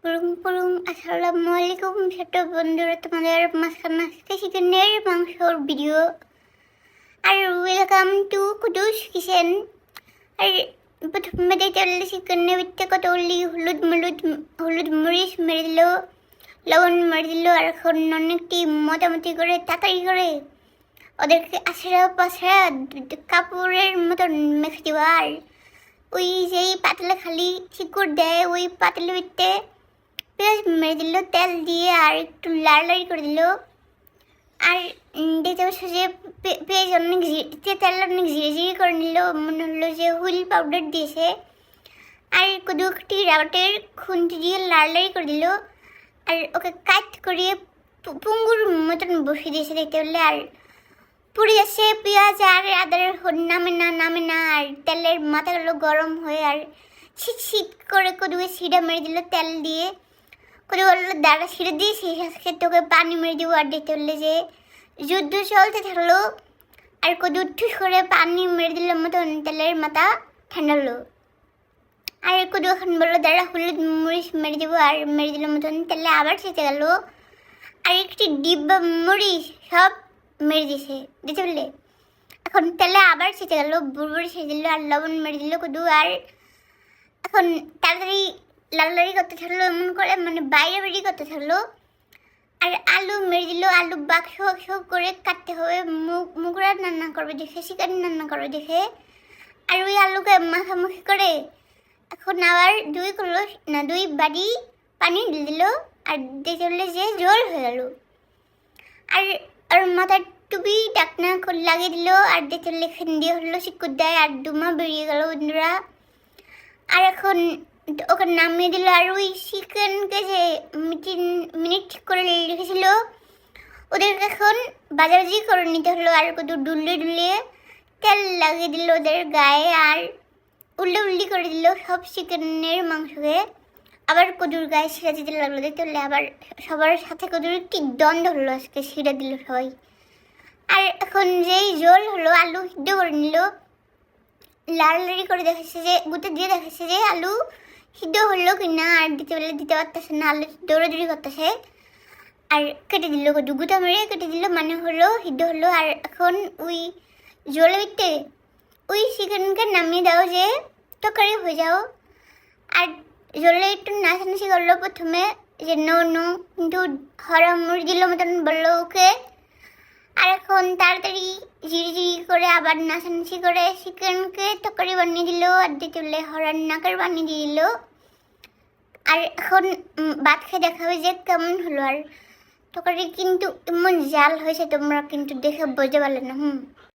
পুরুম পুরুম আসসালামু আলাইকুম ছোট বন্ধুরা, তোমাদের মাঝখানে আজকে চিকেনের মাংসর ভিডিও। আর ওয়েলকাম টু কুদুস কিচেন। আর প্রথমে চললে চিকেনের ভিতরে কত হলুদ মরিচ মেরে দিল, লবণ মেরে দিল। আর এখন অনেকটি মোটামুটি করে তাড়াতাড়ি করে ওদেরকে আছড়া পাছড়া কাপড়ের মতন মেখে দেওয়া। আর ওই যেই পাতলা খালি শিকড় দেয় ওই পাতলা ভিতরে পেঁয়াজ মেরে দিল তেল দিয়ে, আর একটু লাড়ালাড়ি করে দিল। আর দেখতে পাচ্ছ যে পেঁয়াজ অনেক তেল অনেক জিরে জিরে করে নিল, মনে হলো যে হুইল পাউডার দিয়েছে। আর কদুকটি রাবাটের খুন্তি দিয়ে লাড়ালাড়ি করে দিল, আর ওকে কাট করিয়ে পুঙ্গুর মতন বসিয়ে দিয়েছে দেখতে পেলে। আর পুড়ে যাচ্ছে পেঁয়াজ আর আদার নামে না। আর তেলের মাথাগুলো গরম হয়ে আর শীত করে কদুকে ছিঁড়া মেরে দিল তেল দিয়ে। কদু বললো দাঁড়া ছিঁড়ে দিয়ে সেই সাথে তোকে পানি মেরে দিব। আর দেখতে বললে যে যুদ্ধ চলতে থাকলো, আর কদু ঠুস করে পানি মেরে দিল মতন তেলের মাথা ঠান্ডালো। আর কদু এখন বললো দাঁড়া হলুদ মরিচ মেরে দেবো, আর মেরে দিল মতন তেলে আবার সেঁচে গেল। আর একটি ডিব্বা মরিচ সব মেরে দিছে দিতে বললে। এখন তেলে আবার সেঁচে গেল, বুড়বুড়ি সেঁচে দিল, আর লবণ মেরে দিল কদু। আর এখন তাড়াতাড়ি লাড়ালাড়ি করতে থাকলো, এমন করে মানে বাইরে বেরিয়ে করতে থাকলো। আর আলু মেরে দিল, আলু বাক্স বাক্স করে কাটতে হবে, মুগরা রান্না করবে দেখে, চিকেন রান্না করবে দেখে। আর ওই আলুকে মাখামাখি করে এখন আবার দুই বাড়ি পানি দিল। আর দেখতে বললে যে জল হয়ে গেল। আর মাথার টুপি ডাকনা লাগিয়ে দিল, আর দেখতে বললে এখান দিয়ে হলো শিকুর দেয়, আর ডুমা বেরিয়ে গেল বন্ধুরা। আর এখন ওকে নামিয়ে দিল। আর ওই চিকেনকে যে মিনিট ঠিক করে রেখেছিল ওদেরকে এখন বাজাবাজি করে নিতে হলো। আর কত ডুলিয়ে তেল লাগিয়ে দিল ওদের গায়ে, আর উল্লি করে দিল সব চিকেনের মাংসকে। আবার কদুর গায়ে ছিঁড়া দিতে লাগলো দেখতে হলে। আবার সবার সাথে কদুর একটি দ্বন্দ্ব হলো, আজকে ছিঁড়া দিল সবাই। আর এখন যেই জল হলো আলু সিদ্ধ করে নিল, লাড়ালাড়ি করে দেখাচ্ছে যে গুঁতে দিয়ে দেখাচ্ছে যে আলু সিদ্ধ হলো কিনা। আর দিতে পারতেছে না, আলু দৌড়াদৌড়ি করতেছে। আর কেটে দিল কদু, গুঁতা মেরে কেটে দিল, মানে হলো সিদ্ধ হলো। আর এখন ওই জলে বিতে ওই চিকেনকে নামিয়ে দাও যে তরকারি হয়ে যাও। আর জলে একটু নাচানাচি করলো প্রথমে যে নো কিন্তু হরামুড়ি দিল মতন বললো ওকে। আর এখন তাড়াতাড়ি জিরি করে আবার নাচানাচি করে চিকেনকে তরকারি বানিয়ে দিল, আর দিতে বললে হরার নাকের বানিয়ে দিয়ে দিল। আর এখন ভাত খেয়ে দেখাবে যে কেমন হলো। আর তরকারি কিন্তু এমন জাল হয়েছে তোমরা কিন্তু দেখে বোঝা পারলে না।